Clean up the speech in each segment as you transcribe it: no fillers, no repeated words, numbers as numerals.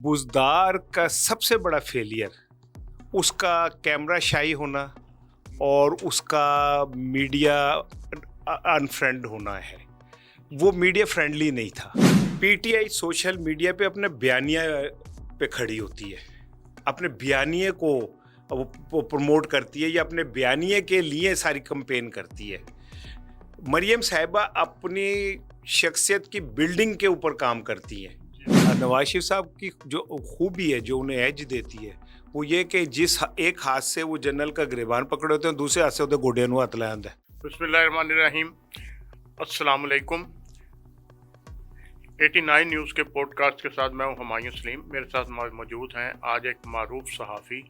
बुज़दार का सबसे बड़ा फेलियर उसका कैमरा शाई होना और उसका मीडिया अनफ्रेंड होना है। वो मीडिया फ्रेंडली नहीं था। पीटीआई सोशल मीडिया पे अपने बयानिया पे खड़ी होती है, अपने बयानिए को वो प्रमोट करती है या अपने बयानिए के लिए सारी कैंपेन करती है। मरियम साहिबा अपनी शख्सियत की बिल्डिंग के ऊपर काम करती हैं। नवाज शरीफ साहब की जो खूबी है, जो उन्हें एज देती है, वो ये कि जिस एक हाथ से वो जनरल का गिरबान पकड़े होते हैं, दूसरे हाथ से होते गोडे नु हथ लाया। बिस्मिल्लाहिर्रहमानिर्रहीम। अस्सलाम वालेकुम। 89 न्यूज़ के पॉडकास्ट के साथ मैं हूं हुमायूं सलीम। मेरे साथ मौजूद हैं आज एक मारूफ सहाफ़ी,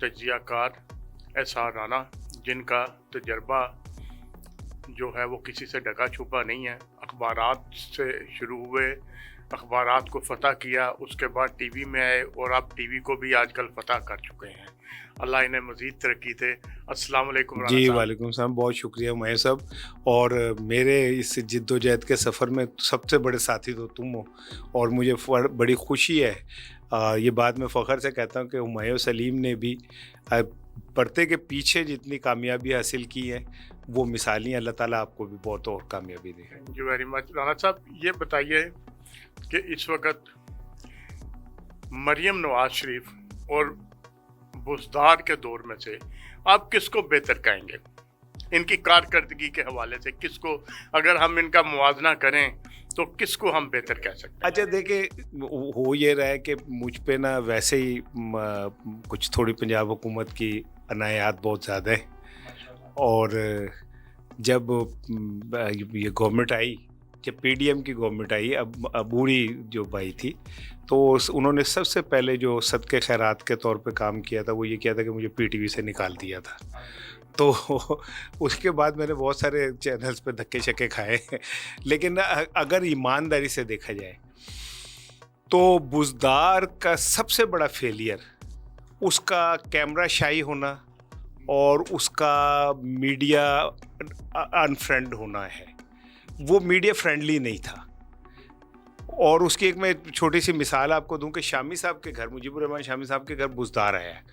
तज्ज़ियाकार एसआर राना, जिनका तजर्बा जो है वो किसी से ढका छुपा नहीं है। अखबारात से शुरू हुए, अखबारात को फ़तह किया, उसके बाद टीवी में आए और आप टीवी को भी आजकल फ़तह कर चुके हैं। अल्लाह इन्हें मज़ीद तरक्की दे। अस्सलाम वालेकुम राना जी साहब। वालेकुम सलाम, बहुत शुक्रिया मैं सब। और मेरे इस जिद्दोजहद के सफ़र में सबसे बड़े साथी तो तुम हो और मुझे बड़ी खुशी है। ये बात मैं फ़ख्र से कहता हूँ कि हुमायूं सलीम ने भी पर्दे के पीछे जितनी कामयाबी हासिल की है वो मिसाली, अल्लाह ताला आपको भी बहुत और कामयाबी दे। Thank you very much. Rana साहब, ये बताइए कि इस वक्त मरियम नवाज शरीफ और बुज़दार के दौर में से आप किसको बेहतर कहेंगे? इनकी कारकर्दगी के हवाले से किसको, अगर हम इनका मुवाजना करें तो किसको हम बेहतर कह सकते हैं? अच्छा देखिए, हो ये रहा है कि मुझ पे ना वैसे ही कुछ थोड़ी पंजाब हुकूमत की अनायात बहुत ज़्यादा है। और जब ये गवर्नमेंट आई, जब पीडीएम की गवर्नमेंट आई, अब बूढ़ी जो भाई थी, तो उन्होंने सबसे पहले जो सदक़े खैरात के तौर पे काम किया था वो ये किया था कि मुझे पीटीवी से निकाल दिया था। तो उसके बाद मैंने बहुत सारे चैनल्स पे धक्के शक्के खाए। लेकिन अगर ईमानदारी से देखा जाए तो बुज़दार का सबसे बड़ा फेलियर उसका कैमरा शाई होना और उसका मीडिया अनफ्रेंड होना है। वो मीडिया फ्रेंडली नहीं था। और उसकी एक मैं छोटी सी मिसाल आपको दूं कि शामी साहब के घर, मुजीबुर रहमान शामी साहब के घर बुज़दार आया है,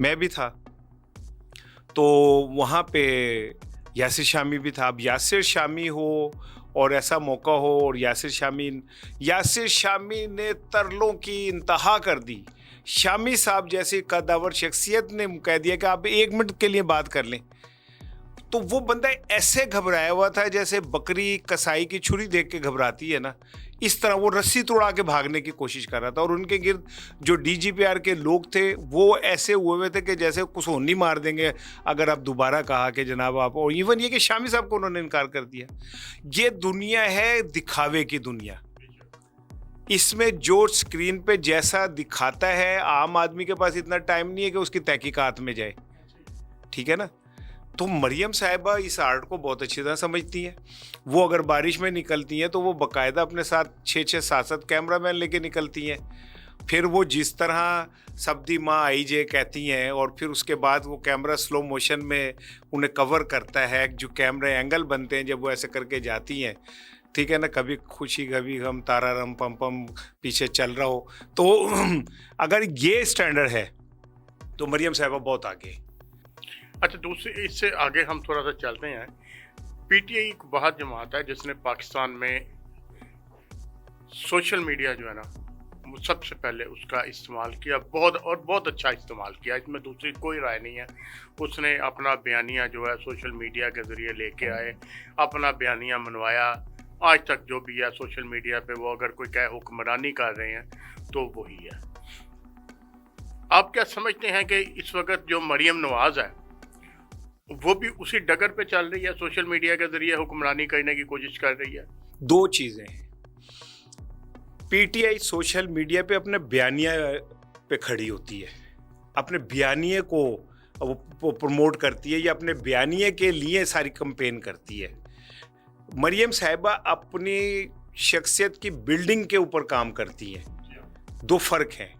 मैं भी था, तो वहाँ पे यासिर शामी भी था। अब यासिर शामी हो और ऐसा मौका हो और यासिर शामी ने तरलों की इंतहा कर दी। शामी साहब जैसी कदावर शख्सियत ने कह दिया कि आप 1 मिनट के लिए बात कर लें, तो वो बंदा ऐसे घबराया हुआ था जैसे बकरी कसाई की छुरी देख के घबराती है ना, इस तरह वो रस्सी तोड़ा के भागने की कोशिश कर रहा था। और उनके गिर्द जो डीजीपीआर के लोग थे वो ऐसे हुए थे कि जैसे कुसोनी मार देंगे अगर आप दोबारा कहा कि जनाब आप। और इवन ये कि शामी साहब को उन्होंने इनकार कर दिया। ये दुनिया है दिखावे की दुनिया। इसमें जो स्क्रीन पे जैसा दिखाता है, आम आदमी के पास इतना टाइम नहीं है कि उसकी तहकीकात में जाए, ठीक है ना। तो मरियम साहिबा इस आर्ट को बहुत अच्छी तरह समझती हैं। वो अगर बारिश में निकलती हैं तो वो बाकायदा अपने साथ 6-6 7-7 कैमरामैन लेके निकलती हैं। फिर वो जिस तरह सब्दी माँ आई जे कहती हैं और फिर उसके बाद वो कैमरा स्लो मोशन में उन्हें कवर करता है, जो कैमरे एंगल बनते हैं जब वो ऐसे करके जाती हैं, ठीक है ना, कभी खुशी कभी गम, तारा रम पम पम पीछे चल रहा हो। तो अगर ये स्टैंडर्ड है तो मरियम साहिबा बहुत आगे। अच्छा, दूसरी इससे आगे हम थोड़ा सा चलते हैं। पीटीआई एक बहुत जमात है जिसने पाकिस्तान में सोशल मीडिया जो है ना, वो सबसे पहले उसका इस्तेमाल किया, बहुत अच्छा इस्तेमाल किया, इसमें दूसरी कोई राय नहीं है। उसने अपना बयानिया जो है सोशल मीडिया के ज़रिए लेके आए, अपना बयानिया मनवाया। आज तक जो भी है सोशल मीडिया पे, वो अगर कोई कहे हुक्मरानी कर रहे हैं तो वही है। आप क्या समझते हैं कि इस वक्त जो मरियम नवाज है वो भी उसी डगर पे चल रही है, सोशल मीडिया के जरिए हुक्मरानी करने की कोशिश कर रही है? दो चीज़ें हैं। पीटीआई सोशल मीडिया पे अपने बयानिया पे खड़ी होती है, अपने बयानिए को वो प्रमोट करती है या अपने बयानिए के लिए सारी कैंपेन करती है। मरियम साहिबा अपनी शख्सियत की बिल्डिंग के ऊपर काम करती हैं। दो फ़र्क हैं।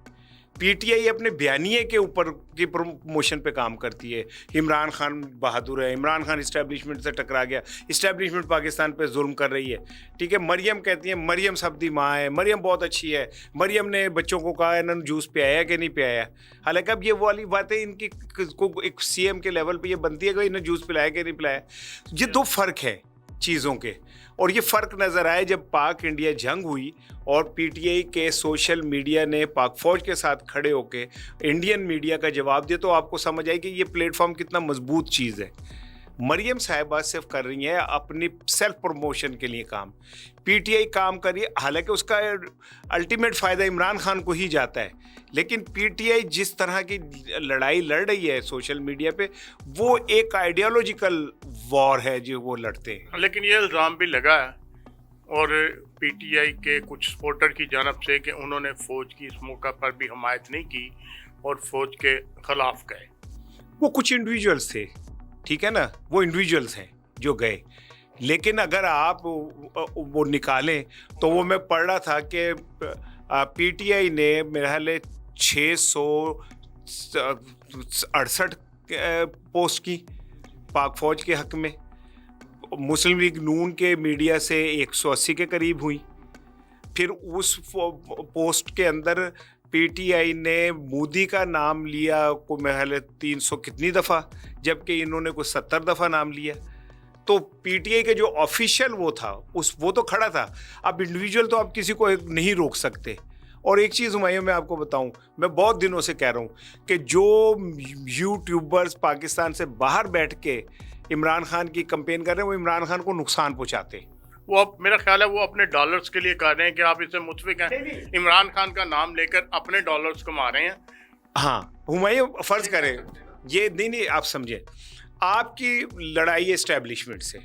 पीटीआई अपने बयानिए के ऊपर की प्रमोशन पे काम करती है। इमरान खान बहादुर है, इमरान खान इस्टेब्लिशमेंट से टकरा गया, इस्टेब्लिशमेंट पाकिस्तान पे जुल्म कर रही है, ठीक है। मरियम कहती है मरियम सबदी माँ है, मरियम बहुत अच्छी है, मरियम ने बच्चों को कहा इन्होंने जूस पियाया कि नहीं पियाया। हालांकि अब ये वो वाली बातें इनकी को एक सीएम के लेवल पे ये बनती है कि इन्हें जूस पिलाया कि नहीं पिलाया। ये दो फर्क है चीज़ों के, और ये फ़र्क नज़र आए जब पाक इंडिया जंग हुई और पीटीआई के सोशल मीडिया ने पाक फ़ौज के साथ खड़े होकर इंडियन मीडिया का जवाब दिया, तो आपको समझ आई कि ये प्लेटफॉर्म कितना मजबूत चीज़ है। मरियम साहिबा सिर्फ कर रही हैं अपनी सेल्फ प्रमोशन के लिए काम, पीटीआई काम कर रही है, हालांकि उसका अल्टीमेट फ़ायदा इमरान खान को ही जाता है, लेकिन पीटीआई जिस तरह की लड़ाई लड़ रही है सोशल मीडिया पे, वो एक आइडियोलॉजिकल वॉर है जो वो लड़ते हैं। लेकिन ये इल्ज़ाम भी लगा है और पीटीआई के कुछ सपोर्टर की जानब से कि उन्होंने फ़ौज की इस मौका पर भी हमायत नहीं की और फ़ौज के ख़िलाफ़ गए। वो कुछ इंडिविजुअल्स थे, ठीक है ना, वो इंडिविजुअल्स हैं जो गए, लेकिन अगर आप वो निकालें तो वो मैं पढ़ रहा था कि पीटीआई ने मेरे ख्याल 668 पोस्ट की पाक फ़ौज के हक़ में, मुस्लिम लीग नून के मीडिया से 180 के करीब हुई। फिर उस पोस्ट के अंदर पीटीआई ने मोदी का नाम लिया को मेरे ख्याल 300 कितनी दफ़ा, जबकि इन्होंने कुछ 70 दफ़ा नाम लिया। तो पीटीआई के जो ऑफिशियल वो था वो तो खड़ा था। अब इंडिविजुअल तो आप किसी को नहीं रोक सकते। और एक चीज़ हुमायूं मैं आपको बताऊं, मैं बहुत दिनों से कह रहा हूं कि जो यूट्यूबर्स पाकिस्तान से बाहर बैठ के इमरान खान की कंपेन कर रहे हैं, वो इमरान खान को नुकसान पहुंचाते। वो अब मेरा ख्याल है वो अपने डॉलर्स के लिए कर रहे हैं कि आप इससे मुतफिक हैं, इमरान खान का नाम लेकर अपने डॉलर्स कमा रहे हैं। हाँ हुमायूं, फर्ज करें ये नहीं आप समझे, आपकी लड़ाई एस्टेब्लिशमेंट से,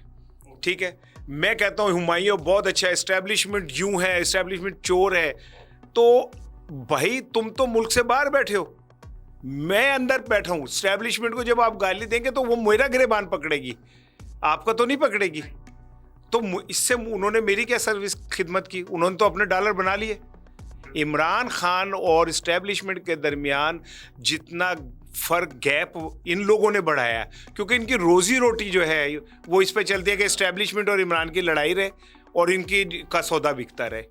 ठीक है, मैं कहता हूँ हुमायूं बहुत अच्छा, एस्टेब्लिशमेंट यूं है, एस्टेब्लिशमेंट चोर है, तो भाई तुम तो मुल्क से बाहर बैठे हो, मैं अंदर बैठा हूँ। एस्टेब्लिशमेंट को जब आप गाली देंगे तो वो मेरा गिरेबान पकड़ेगी, आपका तो नहीं पकड़ेगी। तो इससे उन्होंने मेरी क्या सर्विस खिदमत की, उन्होंने तो अपने डॉलर बना लिए। इमरान खान और एस्टेब्लिशमेंट के दरमियान जितना फर्क गैप इन लोगों ने बढ़ाया, क्योंकि इनकी रोजी रोटी जो है वो इस पे चलती है कि एस्टेब्लिशमेंट और इमरान की लड़ाई रहे और इनकी का सौदा बिकता रहे।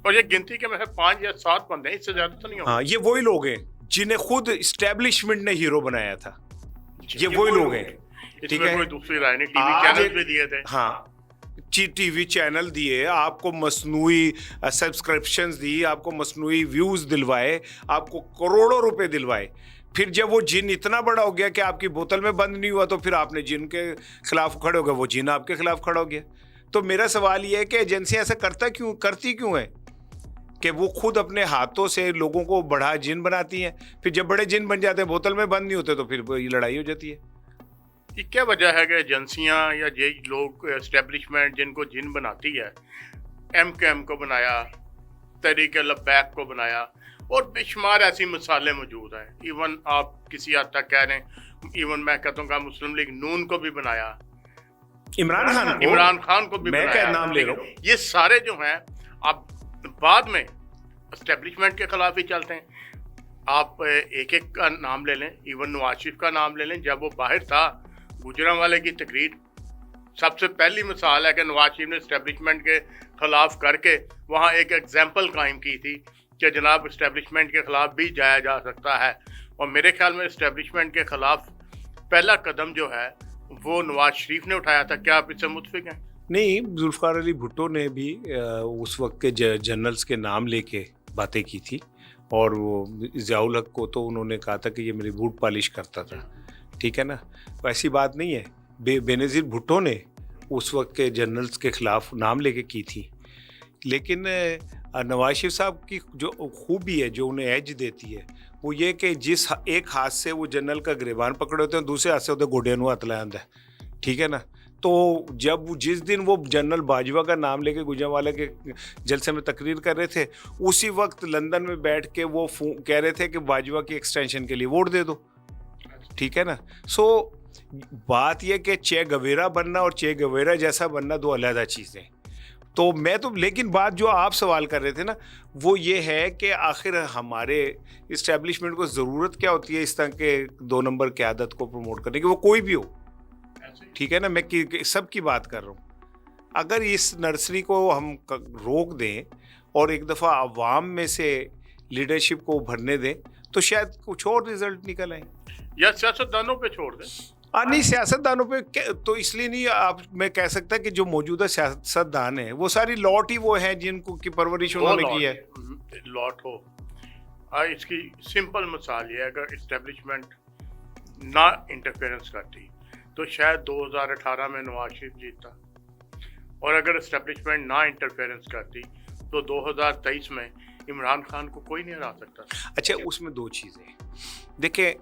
और ये गिनती के में 5 या 7 बंदे हैं, इससे ज्यादा तो नहीं होगा। हाँ, ये वही लोग हैं जिन्हें खुद एस्टेब्लिशमेंट ने हीरो बनाया था, ये वही लोग हैं, ठीक है। कोई दूसरी राय नहीं, टीवी चैनल भी दिए थे। हाँ, टीवी चैनल दिए, आपको मसनूई सब्सक्रिप्शंस दी, आपको मसनूई व्यूज़ दिलवाए, आपको करोड़ों रुपए दिलवाए। फिर जब वो जिन इतना बड़ा हो गया कि आपकी बोतल में बंद नहीं हुआ, तो फिर आपने जिन के खिलाफ खड़े हो गए, वो जिन आपके खिलाफ खड़ा हो गया। तो मेरा सवाल ये है कि एजेंसियां ऐसा करती क्यों है कि वो खुद अपने हाथों से लोगों को बड़ा जिन बनाती हैं, फिर जब बड़े जिन बन जाते हैं, बोतल में बंद नहीं होते, तो फिर ये लड़ाई हो जाती है। ये क्या वजह है कि एजेंसियां या ये लोग एस्टेब्लिशमेंट जिनको जिन बनाती है, एमकेएम को बनाया, तहरीक लब्बैक को बनाया, और बेशुमार ऐसी मिसालें मौजूद हैं। इवन आप किसी हद तक कह रहे हैं, इवन मैं कहता हूँ मुस्लिम लीग नून को भी बनाया, इमरान खान को भी मैं बनाया, क्या नाम ले रहा हूँ। ये सारे जो हैं आप बाद में एस्टेब्लिशमेंट के खिलाफ ही चलते हैं। आप एक एक का नाम ले लें, इवन नवाज शरीफ का नाम ले लें, जब वो बाहर था गुजरांवाले की तकरीर सबसे पहली मिसाल है कि नवाज शरीफ ने एस्टेब्लिशमेंट के खिलाफ करके वहाँ एक एग्जाम्पल कायम की थी कि जनाब एस्टेब्लिशमेंट के खिलाफ भी जाया जा सकता है। और मेरे ख्याल में एस्टेब्लिशमेंट के खिलाफ पहला कदम जो है वो नवाज शरीफ ने उठाया था। क्या आप इससे मुतफिक हैं? नहीं, जुल्फ़िकार अली भुट्टो ने भी उस वक्त के जनरल्स के नाम लेके बातें की थी, और वो ज़ियाउल हक को तो उन्होंने कहा था कि ये मेरी बूट पॉलिश करता था, ठीक है ना। ऐसी बात नहीं है, बेनज़ीर भुट्टो ने उस वक्त के जनरल्स के ख़िलाफ़ नाम लेके की थी। लेकिन नवाज शरीफ साहब की जो खूबी है, जो उन्हें एज देती है, वो ये कि जिस एक हाथ से वो जनरल का गिरबान पकड़े होते हैं, दूसरे हाथ से होते गोडिया नूं हथ लाया, ठीक है ना। तो जब जिस दिन वो जनरल बाजवा का नाम लेके गुजरांवाला के जलसे में तकरीर कर रहे थे, उसी वक्त लंदन में बैठ के वो कह रहे थे कि बाजवा की एक्सटेंशन के लिए वोट दे दो, ठीक है ना। सो बात यह कि चे गवेरा बनना और चे गवेरा जैसा बनना दो अलग चीज़ें। तो मैं तो, लेकिन बात जो आप सवाल कर रहे थे ना, वो ये है कि आखिर हमारे इस्टेब्लिशमेंट को ज़रूरत क्या होती है इस तरह के 2 नंबर की आदत को प्रमोट करने की, वो कोई भी हो, ठीक है ना, मैं सब की बात कर रहा हूँ। अगर इस नर्सरी को हम रोक दें और एक दफ़ा अवाम में से लीडरशिप को भरने दें तो शायद कुछ और रिजल्ट निकल आए, या सियासतदानों पे छोड़ दें। नहीं, सियासतदानों पे तो इसलिए नहीं, आप मैं कह सकता कि जो मौजूदा सियासतदान है वो सारी लॉट ही वो हैं जिनको की परवरिश उन्होंने की है। लॉट हो, इसकी सिंपल मिसाल ये है, अगर इस्टेब्लिशमेंट ना इंटरफेरेंस करती तो शायद 2018 में नवाज शरीफ जीतता, और अगर इस्टेब्लिशमेंट ना इंटरफेरेंस करती तो 2023 में इमरान खान को कोई नहीं हरा सकता। अच्छा, उसमें 2 चीज़ें देखिए,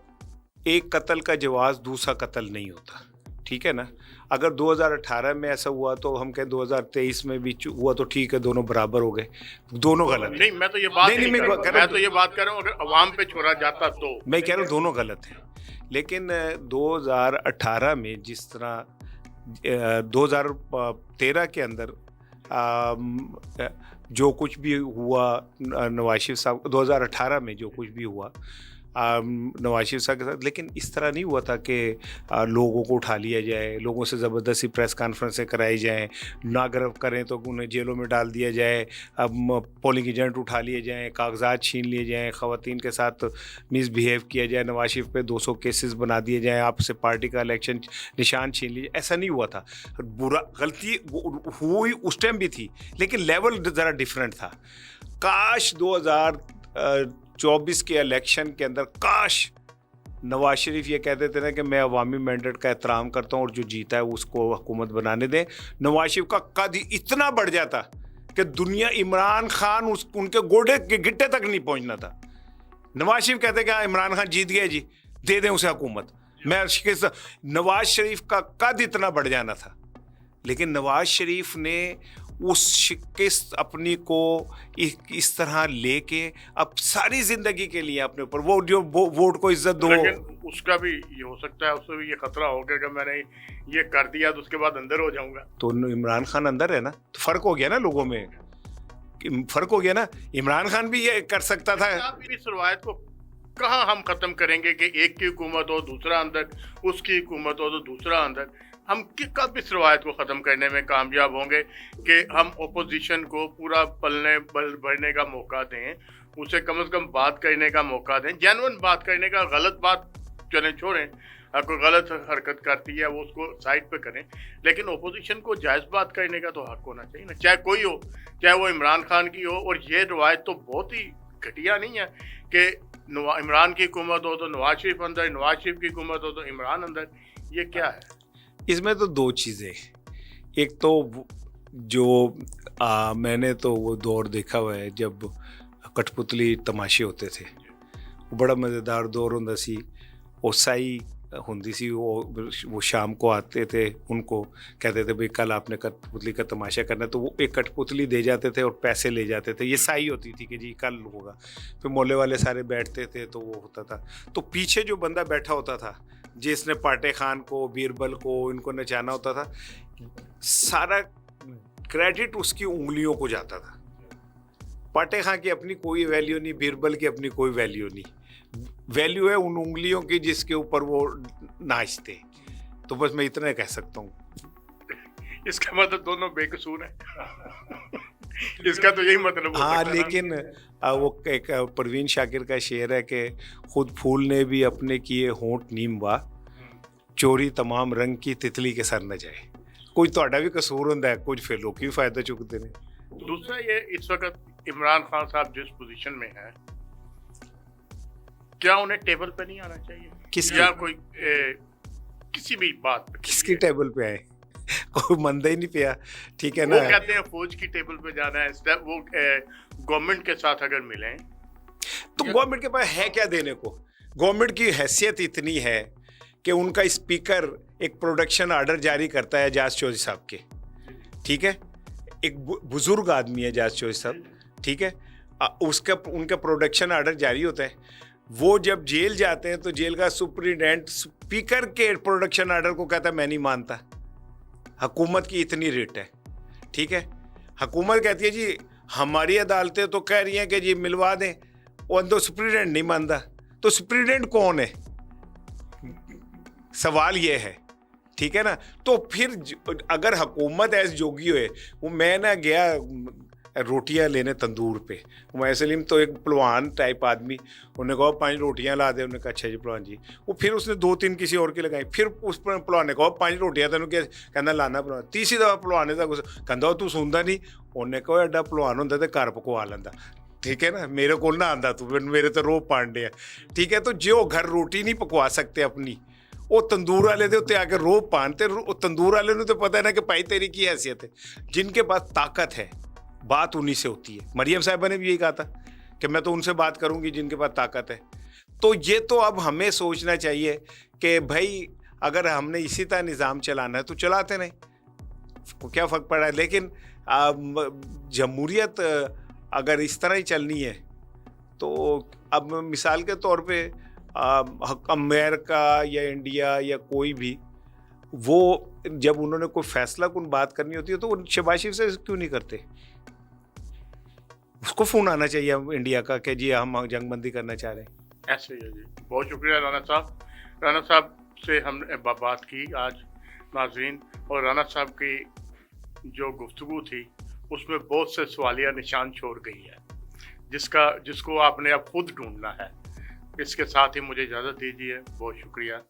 एक कत्ल का जवाज दूसरा कत्ल नहीं होता, ठीक है ना। अगर 2018 में ऐसा हुआ तो हम कहें 2023 में भी हुआ तो ठीक है, दोनों बराबर हो गए, दोनों गलत नहीं, मैं तो ये बात नहीं कर रहा हूँ, अगर अवाम पे छोड़ा जाता तो मैं कह रहा हूँ दोनों गलत हैं। लेकिन 2018 में जिस तरह 2013 के अंदर जो कुछ भी हुआ नवाज शरीफ साहब, 2018 में जो कुछ भी हुआ नवाज शरीफ साहब के साथ, लेकिन इस तरह नहीं हुआ था कि लोगों को उठा लिया जाए, लोगों से ज़बरदस्ती प्रेस कॉन्फ्रेंसें कराई जाएं, ना गिरफ्त करें तो उन्हें जेलों में डाल दिया जाए, अब पोलिंग एजेंट उठा लिए जाएं, कागजात छीन लिए जाएं, ख़वातीन के साथ मिसबिहेव किया जाए, नवाज शरीफ पे 200 केसेस बना दिए जाएं, आपसे पार्टी का इलेक्शन निशान छीन लीजिए, ऐसा नहीं हुआ था। बुरा गलती हुई उस टाइम भी थी, लेकिन लेवल ज़रा डिफरेंट था। काश 2024 के इलेक्शन के अंदर काश नवाज शरीफ ये कहते थे ना कि मैं अवामी मैंडेट का एहतराम करता हूँ और जो जीता है उसको हुकूमत बनाने दें, नवाज शरीफ का कद इतना बढ़ जाता कि दुनिया, इमरान खान उनके गोडे के गिट्टे तक नहीं पहुँचना था। नवाज शरीफ कहते कि हाँ इमरान खान जीत गया जी, दे दें उसे हुकूमत, मैं नवाज शरीफ का कद इतना बढ़ जाना था। लेकिन नवाज शरीफ ने उस शिकस्त अपनी को इस तरह लेके अब सारी जिंदगी के लिए अपने ऊपर वो जो वोट को इज्जत दो, लेकिन उसका भी ये हो सकता है, उससे भी ये खतरा हो गया कि मैंने ये कर दिया तो उसके बाद अंदर हो जाऊंगा। तो इमरान खान अंदर है ना, तो फर्क हो गया ना, लोगों में फर्क हो गया ना। इमरान खान भी ये कर सकता था। इस रवायत को कहाँ हम खत्म करेंगे कि एक की हुकूमत हो दूसरा अंदर, उसकी हुकूमत हो तो दूसरा अंदर। हम कब इस रवायत को ख़त्म करने में कामयाब होंगे कि हम ओपोजिशन को पूरा बढ़ने का मौका दें, उसे कम से कम बात करने का मौका दें, जेन्युइन बात करने का। गलत बात चलें छोड़ें, अगर कोई गलत हरकत करती है वो उसको साइड पे करें, लेकिन ओपोजिशन को जायज़ बात करने का तो हक होना चाहिए ना, चाहे कोई हो, चाहे वो इमरान खान की हो। और ये रवायत तो बहुत ही घटिया नहीं है कि इमरान की हुकूमत हो तो नवाज शरीफ अंदर, नवाज शरीफ की हुकूमत हो तो इमरान अंदर। ये क्या है? इसमें तो 2 चीज़ें, एक तो जो मैंने तो वो दौर देखा हुआ है जब कठपुतली तमाशे होते थे, वो बड़ा मज़ेदार दौर होता सी। और साई होंदी सी, वो शाम को आते थे, उनको कहते थे भाई कल आपने कठपुतली का तमाशा करना है, तो वो एक कठपुतली दे जाते थे और पैसे ले जाते थे। ये साई होती थी कि जी कल होगा। फिर मोहल्ले वाले सारे बैठते थे तो वो होता था। तो पीछे जो बंदा बैठा होता था जिसने पाटे खान को, बीरबल को, इनको नचाना होता था, सारा क्रेडिट उसकी उंगलियों को जाता था। पाटे खान की अपनी कोई वैल्यू नहीं, बीरबल की अपनी कोई वैल्यू नहीं, वैल्यू है उन उंगलियों की जिसके ऊपर वो नाचते। तो बस मैं इतना कह सकता हूँ। इसका मतलब दोनों बेकसूर हैं। इसका तो यही मतलब। हाँ, लेकिन वो एक परवीन शाकिर का शेर है कि खुद फूल ने भी अपने किए होंठ नीमवा, चोरी तमाम रंग की तितली के सर न जाए। कोई तोड़ा भी कसूर होता है, कुछ फिर लोग भी फायदा चुकते हैं। दूसरा ये, इस वक्त इमरान खान साहब जिस पोजीशन में है, क्या उन्हें टेबल पे नहीं आना चाहिए? या कोई किसी भी बात पे? किसकी टेबल पे आए? कोई मंदा ही नहीं पिया, ठीक है ना। वो कहते हैं फौज की टेबल पे जाना है, वो गवर्नमेंट के साथ अगर मिलें तो गवर्नमेंट के पास है क्या देने को? गवर्नमेंट की हैसियत इतनी है कि उनका स्पीकर एक प्रोडक्शन आर्डर जारी करता है एजाज चौधरी साहब के, ठीक है, एक बुजुर्ग आदमी है एजाज चौधरी साहब, ठीक है, उनका प्रोडक्शन आर्डर जारी होता है। वो जब जेल जाते हैं तो जेल का सुप्रिटेंडेंट स्पीकर के प्रोडक्शन आर्डर को कहता है मैं नहीं मानता, हुकूमत की इतनी रेट है, ठीक है। हुकूमत कहती है जी हमारी अदालतें तो कह रही हैं कि जी मिलवा दें, और तो सुप्रीटेंडेंट नहीं मानता। तो सुप्रीटेंडेंट कौन है, सवाल ये है, ठीक है ना। तो फिर अगर हुकूमत ऐसे जोगी हुए, वो मैं ना गया रोटियां लेने तंदूर पे, मैं सलीम तो एक पहलवान टाइप आदमी, उन्होंने कहा 5 रोटियां ला दे, उन्होंने कहा अच्छा जी पहलवान जी। वो फिर उसने 2-3 किसी और की लगाई, फिर उस पहलवान ने कहा 5 रोटियां तेन कहना लाना पहलवान। तीसरी दफा पहलवान ने कहता तू सुनता नहीं, उन्हें कहा एडा पहलवान होंदा ते घर पकवा लैंदा, ठीक है ना, मेरे को ना आंदा तू, मेरे तो रोह पांडे है, ठीक है। तो जो घर रोटी नहीं पकवा सकते अपनी, वो तंदूर वाले दे उत्ते आके रोह पान, ते तंदूर वाले नूं तो पता है ना कि भाई तेरी की हैसियत है। जिनके पास ताकत है बात उन्हीं से होती है। मरियम साहिबा ने भी यही कहा था कि मैं तो उनसे बात करूंगी जिनके पास ताकत है। तो ये तो अब हमें सोचना चाहिए कि भाई अगर हमने इसी तरह निज़ाम चलाना है तो चलाते नहीं, क्या फ़र्क पड़ रहा है। लेकिन जमहूरियत अगर इस तरह ही चलनी है तो अब मिसाल के तौर पे अमेरिका या इंडिया या कोई भी, वो जब उन्होंने कोई फैसला कुन बात करनी होती है तो वो शहबाज शरीफ से क्यों नहीं करते। उसको फ़ोन आना चाहिए इंडिया का कि जी हम जंगबंदी करना चाह रहे हैं। ऐसे ही है जी। बहुत शुक्रिया राना साहब। राना साहब से हमने बात की आज नाज़रीन, और राना साहब की जो गुफ्तगू थी उसमें बहुत से सवालिया निशान छोड़ गई है, जिसको आपने अब खुद ढूंढना है। इसके साथ ही मुझे इजाज़त दीजिए। बहुत शुक्रिया।